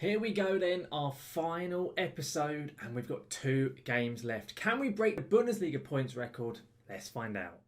Here we go then, our final episode, and we've got 2 games left. Can we break the Bundesliga points record? Let's find out.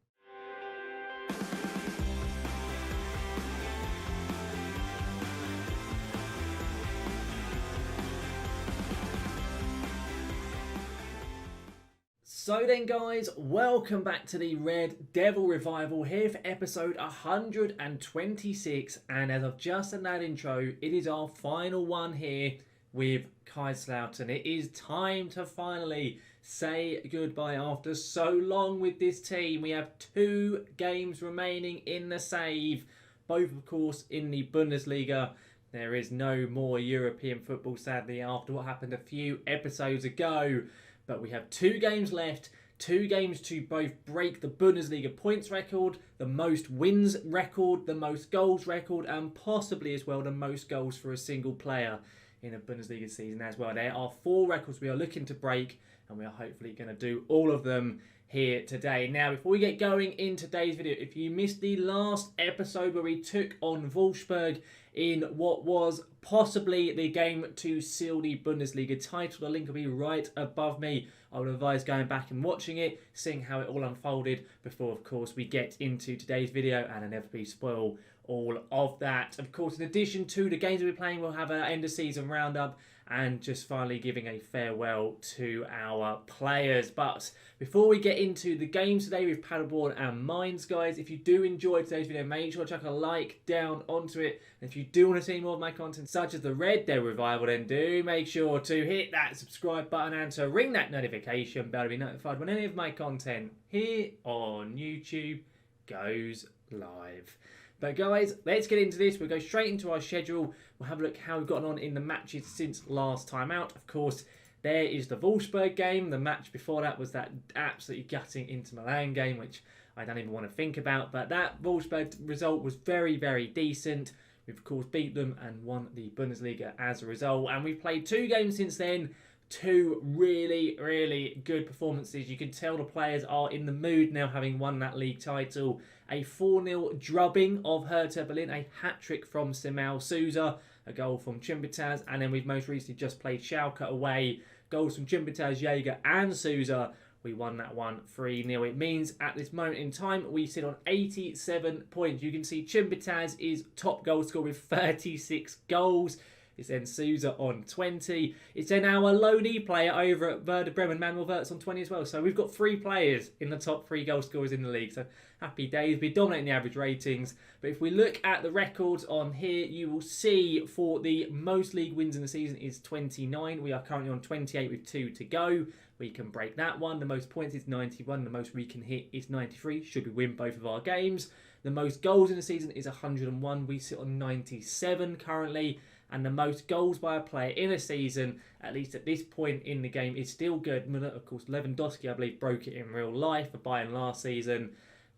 So then guys, welcome back to the Red Devil Revival here for episode 126, and as I've just done that intro, it is our final one here with Kaiserslautern. It is time to finally say goodbye after so long with this team. We have 2 games remaining in the save, both of course in the Bundesliga. There is no more European football sadly after what happened a few episodes ago. But we have 2 games left, 2 games to both break the Bundesliga points record, the most wins record, the most goals record, and possibly as well the most goals for a single player in a Bundesliga season as well. There are 4 records we are looking to break, and we are hopefully going to do all of them here today. Now, before we get going in today's video, if you missed the last episode where we took on Wolfsburg in what was possibly the game to seal the Bundesliga title, the link will be right above me. I would advise going back and watching it, seeing how it all unfolded before, of course, we get into today's video and inevitably spoil all of that. Of course, in addition to the games we'll be playing, we'll have an end of season roundup and just finally giving a farewell to our players. But before we get into the games today with Paderborn and Mainz, guys, if you do enjoy today's video, make sure to chuck a like down onto it. And if you do want to see more of my content, such as the Red Devil Revival, then do make sure to hit that subscribe button and to ring that notification bell to be notified when any of my content here on YouTube goes live. But guys, let's get into this. We'll go straight into our schedule. We'll have a look how we've gotten on in the matches since last time out. Of course, there is the Wolfsburg game. The match before that was that absolutely gutting Inter Milan game, which I don't even want to think about. But that Wolfsburg result was very, very decent. We've, of course, beat them and won the Bundesliga as a result. And we've played 2 games since then. 2 really, really good performances. You can tell the players are in the mood now, having won that league title. A 4-0 drubbing of Hertha Berlin, a hat-trick from Simao Souza, a goal from Chimbitaz, and then we've most recently just played Schalke away. Goals from Chimbitaz, Jaeger and Souza. We won that one 3-0. It means at this moment in time, we sit on 87 points. You can see Chimbitaz is top goal scorer with 36 goals. It's then Souza on 20. It's then our loanee player over at Werder Bremen, Manuel Wirtz, on 20 as well. So we've got 3 players in the top 3 goal scorers in the league. So happy days. We're dominating the average ratings. But if we look at the records on here, you will see for the most league wins in the season is 29. We are currently on 28 with 2 to go. We can break that one. The most points is 91. The most we can hit is 93. Should we win both of our games. The most goals in the season is 101. We sit on 97 currently. And the most goals by a player in a season, at least at this point in the game, is still good. Of course, Lewandowski, I believe, broke it in real life for Bayern last season.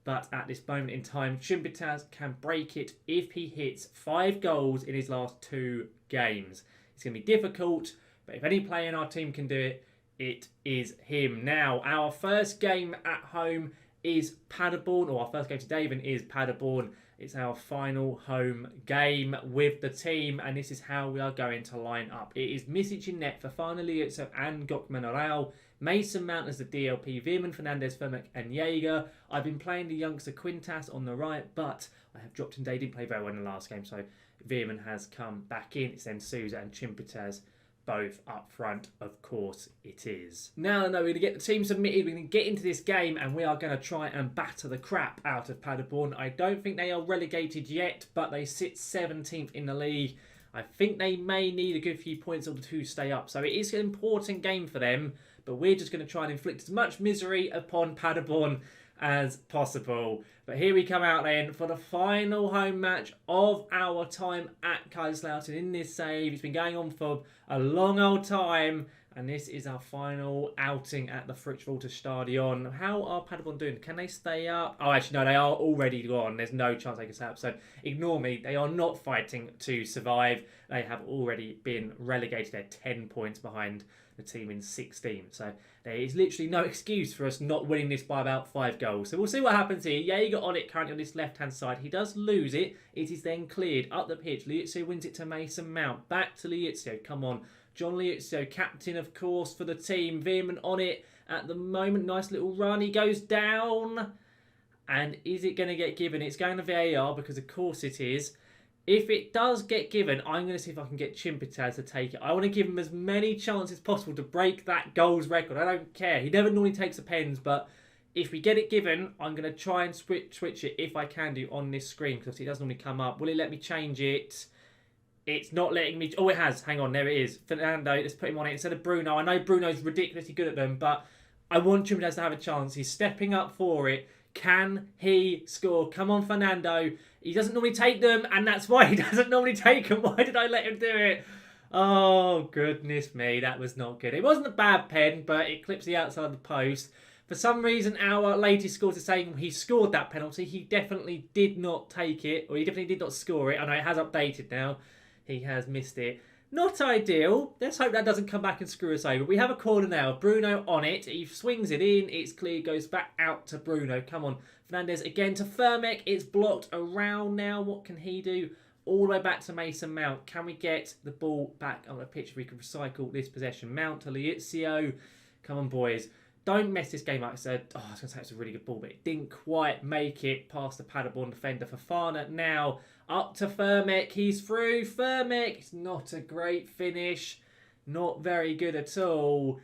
But at this moment in time, Chimbitaz can break it if he hits 5 goals in his last 2 games. It's going to be difficult, but if any player in our team can do it, it is him. Now, our first game at home is Paderborn, or our first game today even is Paderborn. It's our final home game with the team, and this is how we are going to line up. It is Misic in net for finally and Gokman Arau, Mason Mount as the DLP, Veerman, Fernandez, Vermaak and Jaeger. I've been playing the youngster Quintas on the right, but I have dropped him. They didn't play very well in the last game, so Veerman has come back in. It's then Souza and Chimbitaz both up front, of course it is. Now, we're going to get the team submitted. We're going to get into this game and we are going to try and batter the crap out of Paderborn. I don't think they are relegated yet, but they sit 17th in the league. I think they may need a good few points or 2 to stay up. So it is an important game for them, but we're just going to try and inflict as much misery upon Paderborn as possible. But here we come out then for the final home match of our time at Kaiserslautern in this save. It's been going on for a long old time, and this is our final outing at the Fritz-Walter Stadion. How are Paderborn doing? Can they stay up? Oh, actually, no, they are already gone. There's no chance they can stay up, so ignore me. They are not fighting to survive. they have already been relegated. They're 10 points behind the team in 16th. So there is literally no excuse for us not winning this by about 5 goals. So we'll see what happens here. Jaeger on it currently on this left-hand side. He does lose it. It is then cleared up the pitch. Liuzio wins it to Mason Mount. Back to Liuzio. Come on. John Liuzio, captain, of course, for the team. Veerman on it at the moment. Nice little run. He goes down. And is it going to get given? It's going to VAR because, of course, it is. If it does get given, I'm going to see if I can get Chimpitaz to take it. I want to give him as many chances as possible to break that goals record. I don't care. He never normally takes the pens, but if we get it given, I'm going to try and switch it if I can do on this screen because it doesn't normally come up. Will it let me change it? It's not letting me... Oh, it has. Hang on. There it is. Fernando, let's put him on it instead of Bruno. I know Bruno's ridiculously good at them, but I want Chimpitaz to have a chance. He's stepping up for it. Can he score? Come on, Fernando. He doesn't normally take them, and that's why he doesn't normally take them. Why did I let him do it? Oh, goodness me. That was not good. It wasn't a bad pen, but it clips the outside of the post. For some reason, our latest scores are saying he scored that penalty. He definitely did not take it, or he definitely did not score it. I know it has updated now. He has missed it. Not ideal. Let's hope that doesn't come back and screw us over. We have a corner now. Bruno on it. He swings it in. It's clear. Goes back out to Bruno. Come on. Fernandez again to Firmek. It's blocked around now. What can he do? All the way back to Mason Mount. Can we get the ball back on the pitch if we can recycle this possession? Mount to Liuzio. Come on, boys. Don't mess this game up. I was going to say it's a really good ball, but it didn't quite make it past the Paderborn defender. Fofana now up to Firmek. He's through. Firmek. It's not a great finish. Not very good at all.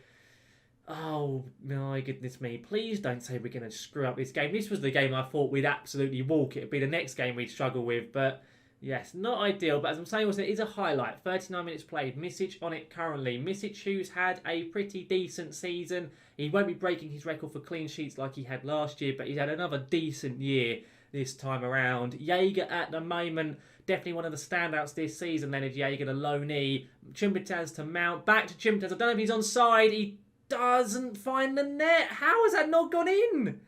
Oh, my goodness me. Please don't say we're going to screw up this game. This was the game I thought we'd absolutely walk. It would be the next game we'd struggle with, but... Yes, not ideal, but as I'm saying, it is a highlight. 39 minutes played. Misic on it currently. Misic, who's had a pretty decent season. He won't be breaking his record for clean sheets like he had last year, but he's had another decent year this time around. Jaeger at the moment, definitely one of the standouts this season. Leonard Jaeger, the loanee. Chimpitaz to Mount. Back to Chimpitaz. I don't know if he's onside. He doesn't find the net. How has that not gone in?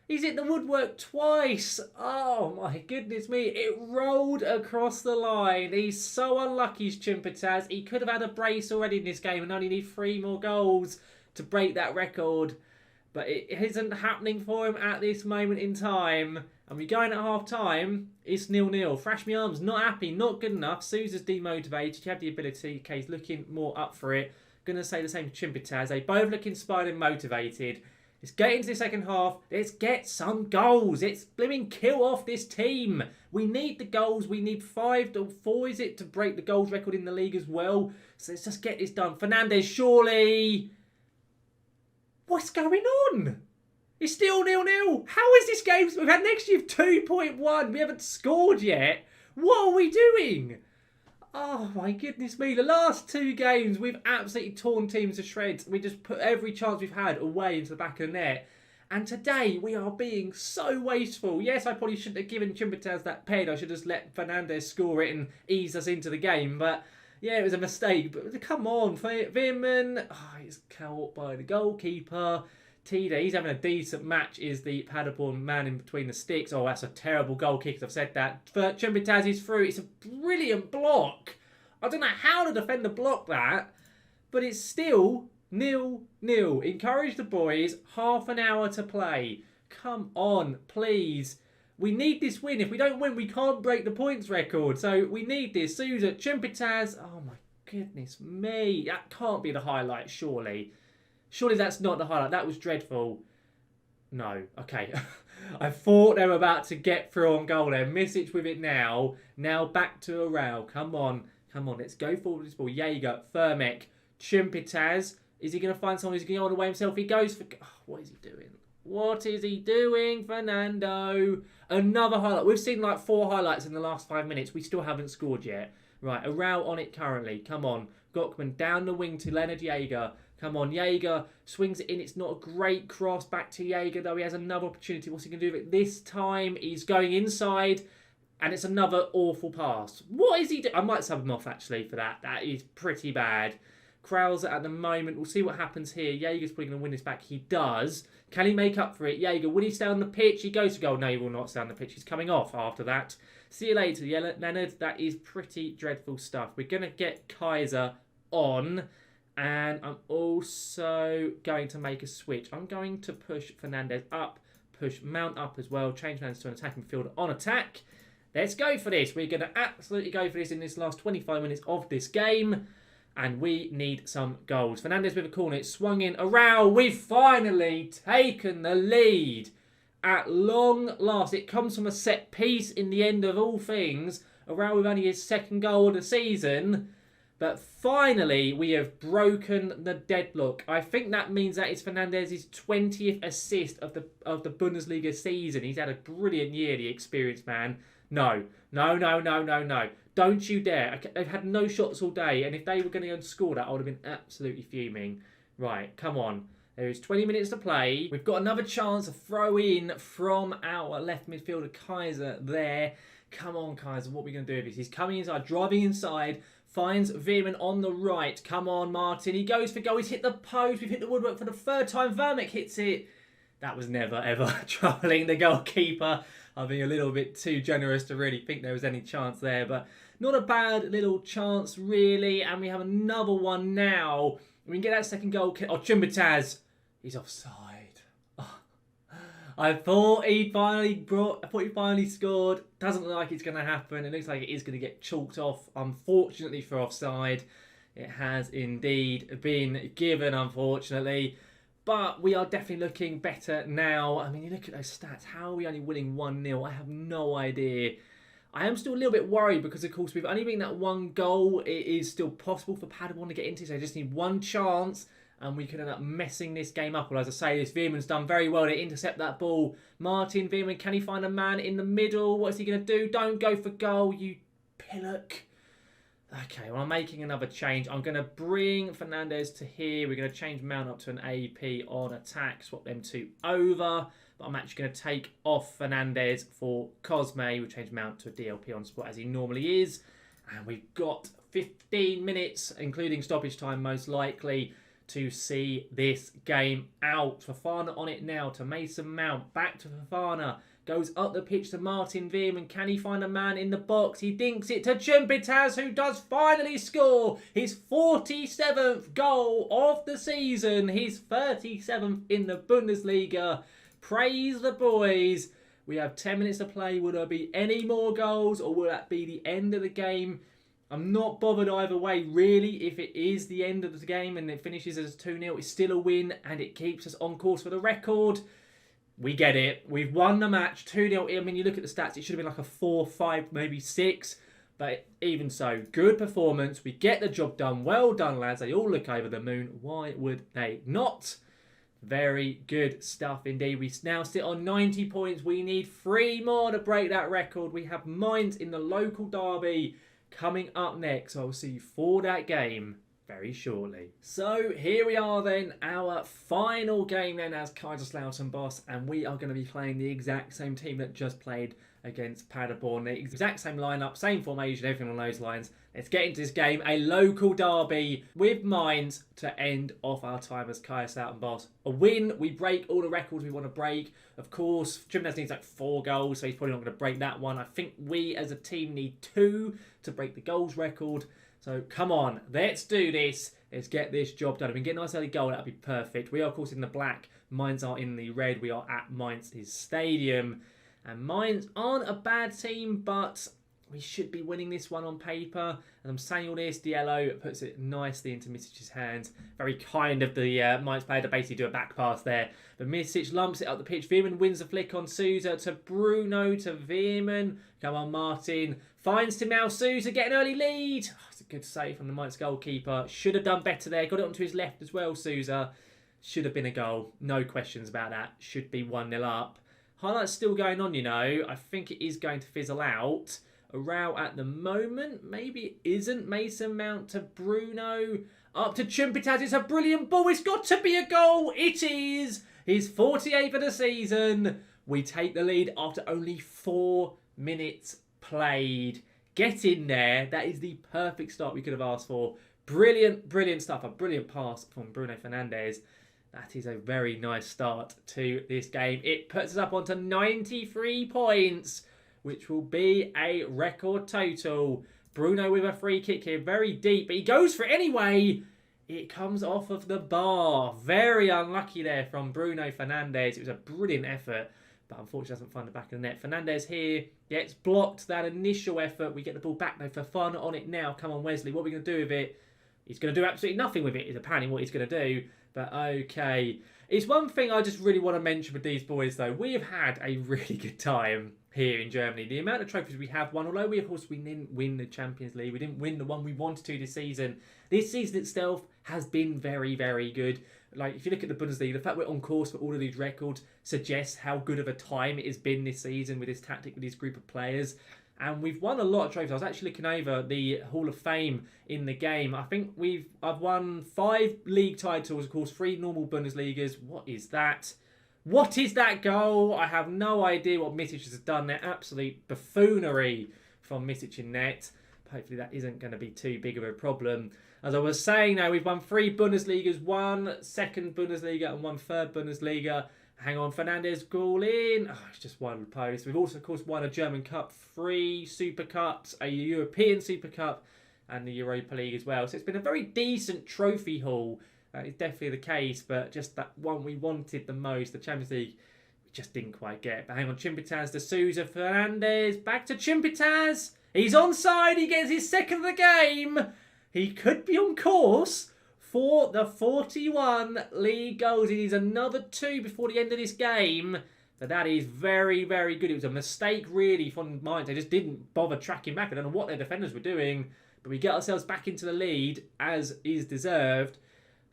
He's hit the woodwork twice. Oh, my goodness me. It rolled across the line. He's so unlucky, Chimpitaz. He could have had a brace already in this game and only need 3 more goals to break that record. But it isn't happening for him at this moment in time. And we're going at half-time. It's 0-0. Thrash Me Arms, not happy, not good enough. Sousa's demotivated. You have the ability. Okay, he's looking more up for it. Going to say the same to Chimpitaz. They both look inspired and motivated. Let's get into the second half. Let's get some goals. Let's blimmin' kill off this team. We need the goals. We need 5 to 4, is it, to break the goals record in the league as well. So let's just get this done. Fernandez, surely. What's going on? It's still 0-0. How is this game? We've had next year 2.1. We haven't scored yet. What are we doing? Oh, my goodness me. The last 2 games, we've absolutely torn teams to shreds. We just put every chance we've had away into the back of the net. And today, we are being so wasteful. Yes, I probably shouldn't have given Chimpitaz that pen. I should have just let Fernandez score it and ease us into the game. But, yeah, it was a mistake. But come on, Veerman. Oh, he's caught by the goalkeeper. Tida, he's having a decent match, is the Paderborn man in between the sticks. Oh, that's a terrible goal kick, I've said that. Chimpitaz is through. It's a brilliant block. I don't know how the defender blocked that, but it's still 0-0. Encourage the boys. Half an hour to play. Come on, please. We need this win. If we don't win, we can't break the points record. So we need this. Sousa, Chimpitaz. Oh, my goodness me. That can't be the highlight, surely. Surely that's not the highlight. That was dreadful. No. Okay. I thought they were about to get through on goal there. Misic with it now. Now back to Aral. Come on. Come on. Let's go forward with this ball. Jaeger, Firmek, Chimpitaz. Is he going to find someone who's going to go all the way himself? He goes for... Oh, what is he doing? What is he doing, Fernando? Another highlight. We've seen like 4 highlights in the last 5 minutes. We still haven't scored yet. Right. Aral on it currently. Come on. Gockman down the wing to Leonard Jaeger. Come on, Jaeger swings it in. It's not a great cross. Back to Jaeger, though. He has another opportunity. What's he going to do with it? This time, he's going inside, and it's another awful pass. What is he doing? I might sub him off, actually, for that. That is pretty bad. Krauser at the moment. We'll see what happens here. Jaeger's probably going to win this back. He does. Can he make up for it? Jaeger, will he stay on the pitch? He goes to goal. No, he will not stay on the pitch. He's coming off after that. See you later, yeah, Leonard. That is pretty dreadful stuff. We're going to get Kaiser on. And I'm also going to make a switch. I'm going to push Fernandez up, push Mount up as well, change Fernandez to an attacking midfielder on attack. Let's go for this. We're going to absolutely go for this in this last 25 minutes of this game. And we need some goals. Fernandez with a corner. It's swung in. Arau, we've finally taken the lead. At long last. It comes from a set piece in the end of all things. Arau with only his second goal of the season. But finally, we have broken the deadlock. I think that means that it's Fernandez's 20th assist of the Bundesliga season. He's had a brilliant year, the experienced man. No. Don't you dare. They've had no shots all day, and if they were going to go and score that, I would have been absolutely fuming. Right, come on. There is 20 minutes to play. We've got another chance to throw in from our left midfielder, Kaiser, there. Come on, Kaiser, what are we going to do with this? He's coming inside, driving inside. Finds Veerman on the right. Come on, Martin. He goes for goal. He's hit the post. We've hit the woodwork for the third time. Vermick hits it. That was never, ever troubling the goalkeeper. I'm being a little bit too generous to really think there was any chance there. But not a bad little chance, really. And we have another one now. We can get that second goal. Oh, Chumbataz. He's offside. I thought he finally scored. Doesn't look like it's going to happen. It looks like it is going to get chalked off, unfortunately, for offside. It has indeed been given, unfortunately. But we are definitely looking better now. I mean, you look at those stats. How are we only winning 1-0? I have no idea. I am still a little bit worried because, of course, we've only been that one goal. It is still possible for Paderborn to get into, so I just need one chance. And we could end up messing this game up. Well, as I say, this Veerman's done very well to intercept that ball. Martin Veerman, can he find a man in the middle? What is he going to do? Don't go for goal, you pillock. Okay, well, I'm making another change. I'm going to bring Fernandez to here. We're going to change Mount up to an AP on attack. Swap them two over. But I'm actually going to take off Fernandez for Cosme. We'll change Mount to a DLP on spot as he normally is. And we've got 15 minutes, including stoppage time most likely, to see this game out. Fofana on it now to Mason Mount. Back to Fofana. Goes up the pitch to Martin Veerman. Can he find a man in the box? He dinks it to Chumbataz, who does finally score his 47th goal of the season. His 37th in the Bundesliga. Praise the boys. We have 10 minutes to play. Will there be any more goals, or will that be the end of the game? I'm not bothered either way, really. If it is the end of the game and it finishes as 2-0, it's still a win and it keeps us on course for the record. We get it. We've won the match 2-0. I mean, you look at the stats, it should have been like a 4, 5, maybe 6. But even so, good performance. We get the job done. Well done, lads. They all look over the moon. Why would they not? Very good stuff indeed. We now sit on 90 points. We need 3 more to break that record. We have Mainz in the local derby coming up next. I'll see you for that game very shortly. So here we are then, our final game then as Kaiserslautern boss, and we are going to be playing the exact same team that just played against Paderborn. The exact same lineup, same formation, everything on those lines. Let's get into this game, a local derby with Mainz to end off our time as Kaiserslautern boss. A win, we break all the records we want to break. Of course, Chumbataz needs like 4 goals, so he's probably not going to break that one. I think we as a team need 2 to break the goals record. So come on, let's do this. Let's get this job done. If we can get a nice early goal, that'd be perfect. We are, of course, in the black. Mainz are in the red. We are at Mainz's stadium. And Mainz aren't a bad team, but we should be winning this one on paper. And I'm saying all this, Diallo puts it nicely into Misic's hands. Very kind of the Mainz player to basically do a back pass there. But Misic lumps it up the pitch. Veerman wins the flick on Sousa to Bruno to Veerman. Come on, Martin. Finds Timau Sousa, get an early lead. Oh, it's a good save from the Mainz goalkeeper. Should have done better there. Got it onto his left as well, Sousa. Should have been a goal. No questions about that. Should be 1-0 up. Highlights still going on, you know. I think it is going to fizzle out. A row at the moment. Maybe it isn't. Mason Mount to Bruno. Up to Chumbataz. It's a brilliant ball. It's got to be a goal. It is. His 48th of the season. We take the lead after only 4 minutes played. Get in there. That is the perfect start we could have asked for. Brilliant, brilliant stuff. A brilliant pass from Bruno Fernandes. That is a very nice start to this game. It puts us up onto 93 points. which will be a record total. Bruno with a free kick here, very deep, but he goes for it anyway. It comes off of the bar. Very unlucky there from Bruno Fernandes. It was a brilliant effort, but unfortunately doesn't find the back of the net. Fernandes here gets blocked that initial effort. We get the ball back though for fun on it now. Come on, Wesley, what are we going to do with it? He's going to do absolutely nothing with it, is apparently what he's going to do. But okay. It's one thing I just really want to mention with these boys though. We have had a really good time here in Germany. The amount of trophies we have won, although we didn't win the Champions League, we didn't win the one we wanted to this season. This season itself has been very, very good. Like, if you look at the Bundesliga, the fact we're on course for all of these records suggests how good of a time it has been this season with this tactic, with this group of players. And we've won a lot of trophies. I was actually looking over the Hall of Fame in the game. I think I've won 5 league titles, of course, 3 normal Bundesligas. What is that? What is that goal? I have no idea what Misic has done there. Absolute buffoonery from Misic in net. Hopefully that isn't going to be too big of a problem. As I was saying now, we've won 3 Bundesligas, 1 second Bundesliga and 1 third Bundesliga. Hang on, Fernandes, goal in. Oh, it's just wide of the post. We've also, of course, won a German Cup, 3 Super Cups, a European Super Cup, and the Europa League as well. So it's been a very decent trophy haul. That is definitely the case, but just that one we wanted the most, the Champions League, we just didn't quite get. But hang on, Chimpitaz to Sousa, Fernandes, back to Chimpitaz. He's onside, he gets his second of the game. He could be on course for the 41 league goals. He needs another 2 before the end of this game. But that is very, very good. It was a mistake, really, from Mainz. They just didn't bother tracking back. I don't know what their defenders were doing. But we get ourselves back into the lead, as is deserved.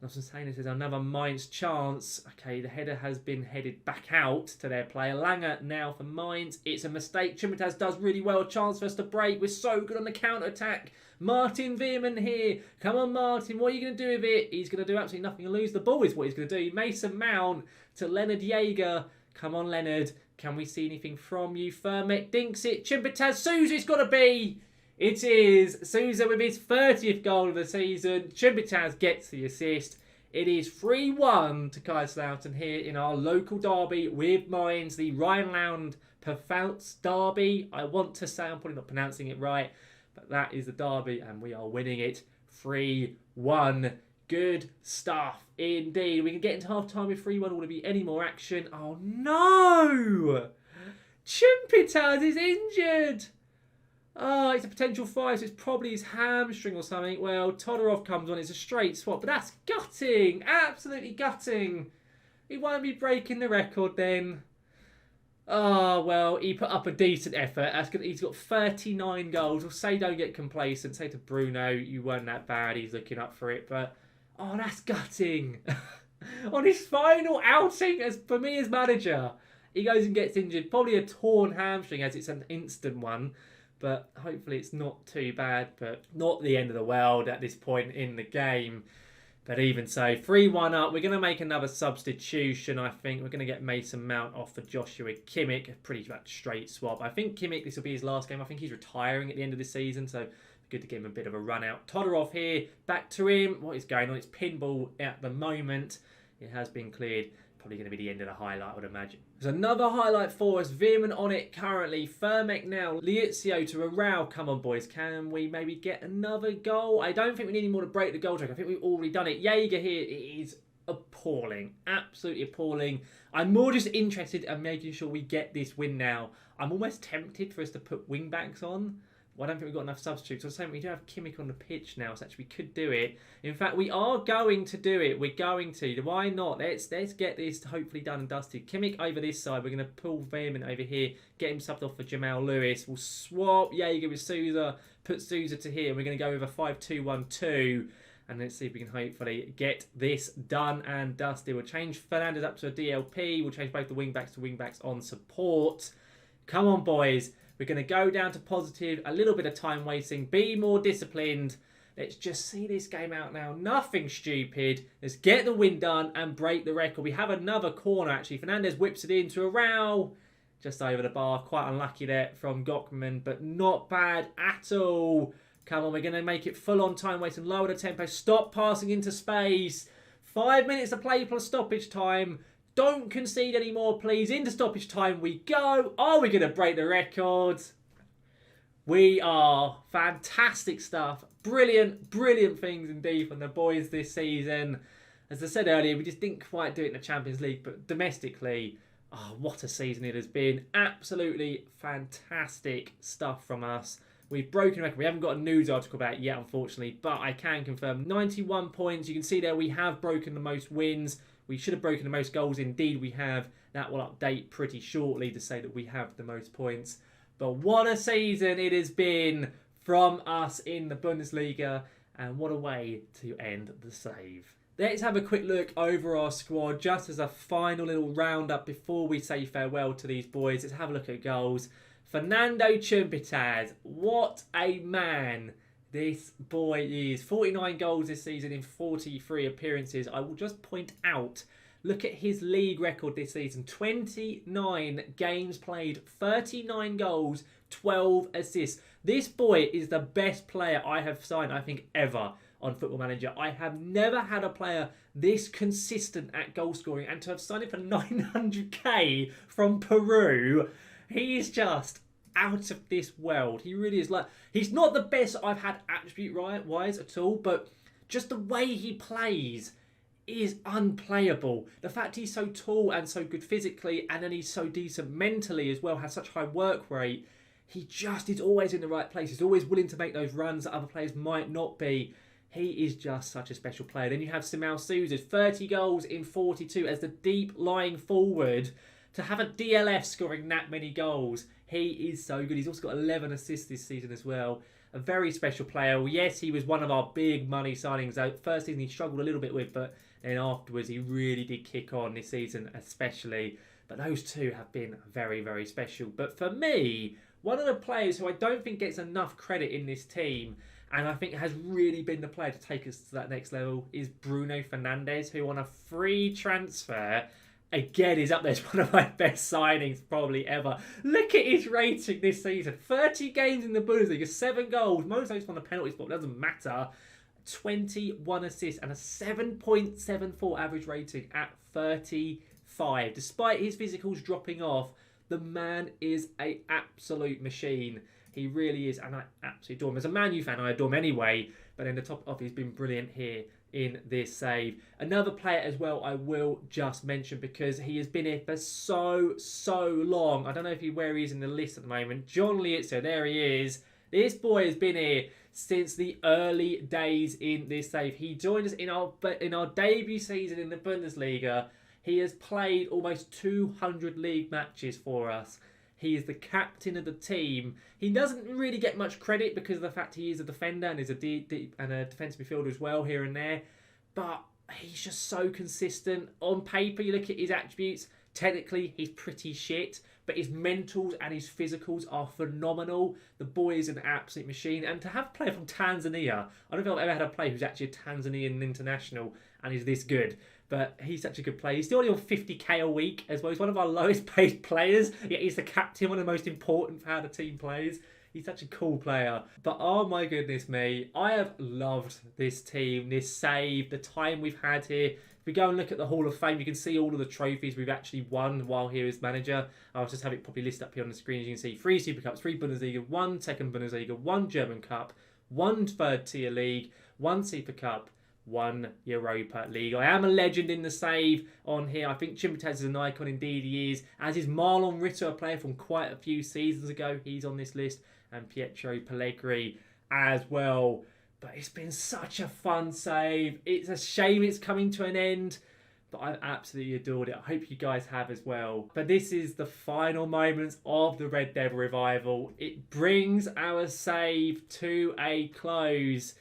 And I'm saying this is another Mainz chance. Okay, the header has been headed back out to their player. Langer now for Mainz. It's a mistake. Chimitaz does really well. Chance for us to break. We're so good on the counter-attack. Martin Veerman here. Come on, Martin. What are you going to do with it? He's going to do absolutely nothing and lose the ball is what he's going to do. Mason Mount to Leonard Jaeger. Come on, Leonard. Can we see anything from you? Fermek dinks it. Chimpitaz. Sousa, it's got to be. It is. Sousa with his 30th goal of the season. Chimpitaz gets the assist. It is 3-1 to Kaiserslautern here in our local derby with Mainz, the Rhineland-Pfalz derby. I want to say, I'm probably not pronouncing it right, but that is the derby and we are winning it 3-1. Good stuff indeed. We can get into half-time with 3-1. Will there be any more action? Oh no! Chimpitaz is injured! Oh, it's a potential 5, so it's probably his hamstring or something. Well, Todorov comes on, it's a straight swap, but that's gutting. Absolutely gutting. He won't be breaking the record then. Oh, well, he put up a decent effort. He's got 39 goals. We'll say don't get complacent. Say to Bruno, you weren't that bad. He's looking up for it, but oh, that's gutting. On his final outing for me as manager, he goes and gets injured. Probably a torn hamstring as it's an instant one. But hopefully it's not too bad, but not the end of the world at this point in the game. But even so, 3-1 up. We're going to make another substitution, I think. We're going to get Mason Mount off for Joshua Kimmich. A pretty much straight swap. I think Kimmich, this will be his last game. I think he's retiring at the end of the season, so good to give him a bit of a run out. Todorov here, back to him. What is going on? It's pinball at the moment. It has been cleared. Probably going to be the end of the highlight, I would imagine. There's another highlight for us. Veerman on it currently. Fermek now. Liuzio to Arau. Come on, boys. Can we maybe get another goal? I don't think we need any more to break the goal track. I think we've already done it. Jaeger here is appalling. Absolutely appalling. I'm more just interested in making sure we get this win now. I'm almost tempted for us to put wing backs on. Well, I don't think we've got enough substitutes. I was saying we do have Kimmich on the pitch now, so actually we could do it. In fact, we are going to do it. We're going to. Why not? Let's get this hopefully done and dusted. Kimmich over this side. We're going to pull Veerman over here, get him subbed off for Jamal Lewis. We'll swap Jaeger with Sousa, put Sousa to here. We're going to go with a 5-2-1-2. And let's see if we can hopefully get this done and dusted. We'll change Fernandes up to a DLP. We'll change both the wing-backs to wing-backs on support. Come on, boys. We're going to go down to positive, a little bit of time wasting, be more disciplined. Let's just see this game out now. Nothing stupid. Let's get the win done and break the record. We have another corner, actually. Fernandes whips it into a row. Just over the bar. Quite unlucky there from Gockman, but not bad at all. Come on, we're going to make it full on time waste and lower the tempo. Stop passing into space. 5 minutes to play plus stoppage time. Don't concede anymore, please. Into stoppage time we go. Are we going to break the records? We are. Fantastic stuff. Brilliant, brilliant things indeed from the boys this season. As I said earlier, we just didn't quite do it in the Champions League, but domestically, oh, what a season it has been. Absolutely fantastic stuff from us. We've broken a record. We haven't got a news article about it yet, unfortunately, but I can confirm 91 points. You can see there we have broken the most wins. We should have broken the most goals. Indeed, we have. That will update pretty shortly to say that we have the most points. But what a season it has been from us in the Bundesliga, and what a way to end the save. Let's have a quick look over our squad just as a final little roundup before we say farewell to these boys. Let's have a look at goals. Fernando Chumpitaz, what a man this boy is. 49 goals this season in 43 appearances. I will just point out, look at his league record this season. 29 games played, 39 goals, 12 assists. This boy is the best player I have signed, I think, ever on Football Manager. I have never had a player this consistent at goal scoring, and to have signed him for 900k from Peru, he is just out of this world. He really is. Like, he's not the best I've had attribute-wise at all, but just the way he plays is unplayable. The fact he's so tall and so good physically, and then he's so decent mentally as well, has such high work rate, he just is always in the right place. He's always willing to make those runs that other players might not be. He is just such a special player. Then you have Simao Souza, 30 goals in 42 as the deep lying forward. To have a DLF scoring that many goals, he is so good. He's also got 11 assists this season as well. A very special player. Yes, he was one of our big money signings. First season he struggled a little bit with, but then afterwards he really did kick on this season especially. But those two have been very, very special. But for me, one of the players who I don't think gets enough credit in this team, and I think has really been the player to take us to that next level, is Bruno Fernandes, who on a free transfer, again, is up there as one of my best signings probably ever. Look at his rating this season. 30 games in the Bundesliga, 7 goals, most of those from the penalty spot, doesn't matter. 21 assists and a 7.74 average rating at 35. Despite his physicals dropping off, the man is an absolute machine. He really is, and I absolutely adore him. As a Man U fan, I adore him anyway, but in the top off, he's been brilliant here in this save. Another player as well I will just mention, because he has been here for so long. I don't know where he is in the list at the moment. John Lietzer, there he is. This boy has been here since the early days in this save. He joined us in our debut season in the Bundesliga. He has played almost 200 league matches for us. He is the captain of the team. He doesn't really get much credit because of the fact he is a defender and is a defensive midfielder as well here and there. But he's just so consistent. On paper, you look at his attributes. Technically, he's pretty shit. But his mentals and his physicals are phenomenal. The boy is an absolute machine. And to have a player from Tanzania, I don't think I've ever had a player who's actually a Tanzanian international and is this good. But he's such a good player. He's still only on 50k a week as well. He's one of our lowest paid players. Yet he's the captain, one of the most important for how the team plays. He's such a cool player. But oh my goodness me, I have loved this team, this save, the time we've had here. If we go and look at the Hall of Fame, you can see all of the trophies we've actually won while here as manager. I'll just have it probably listed up here on the screen. As you can see, 3 Super Cups, 3 Bundesliga, 1 second Bundesliga, 1 German Cup, 1 third tier league, 1 Super Cup, 1 Europa League. I am a legend in the save on here. I think Chumpitaz is an icon, indeed he is. As is Marlon Ritter, a player from quite a few seasons ago. He's on this list. And Pietro Pellegrini as well. But it's been such a fun save. It's a shame it's coming to an end, but I've absolutely adored it. I hope you guys have as well. But this is the final moments of the Red Devil Revival. It brings our save to a close.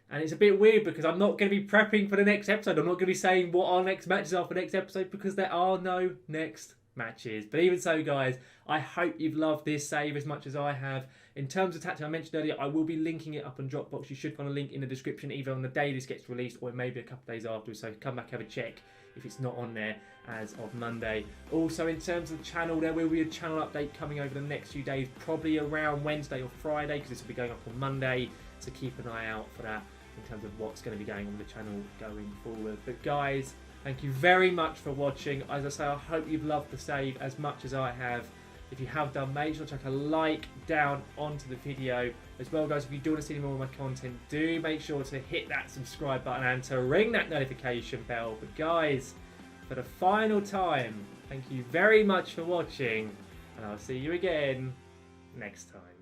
And it's a bit weird because I'm not going to be prepping for the next episode. I'm not going to be saying what our next matches are for the next episode because there are no next matches. But even so, guys, I hope you've loved this save as much as I have. In terms of tactics I mentioned earlier, I will be linking it up on Dropbox. You should find a link in the description either on the day this gets released or maybe a couple of days afterwards. So come back, have a check if it's not on there as of Monday. Also, in terms of the channel, there will be a channel update coming over the next few days, probably around Wednesday or Friday, because this will be going up on Monday. So keep an eye out for that in terms of what's going to be going on the channel going forward. But guys, Thank you very much for watching. As I say, I hope you've loved the save as much as I have. If you have done, make sure to chuck a like down onto the video. As well, guys, if you do want to see any more of my content, do make sure to hit that subscribe button and to ring that notification bell. But guys, for the final time, thank you very much for watching, and I'll see you again next time.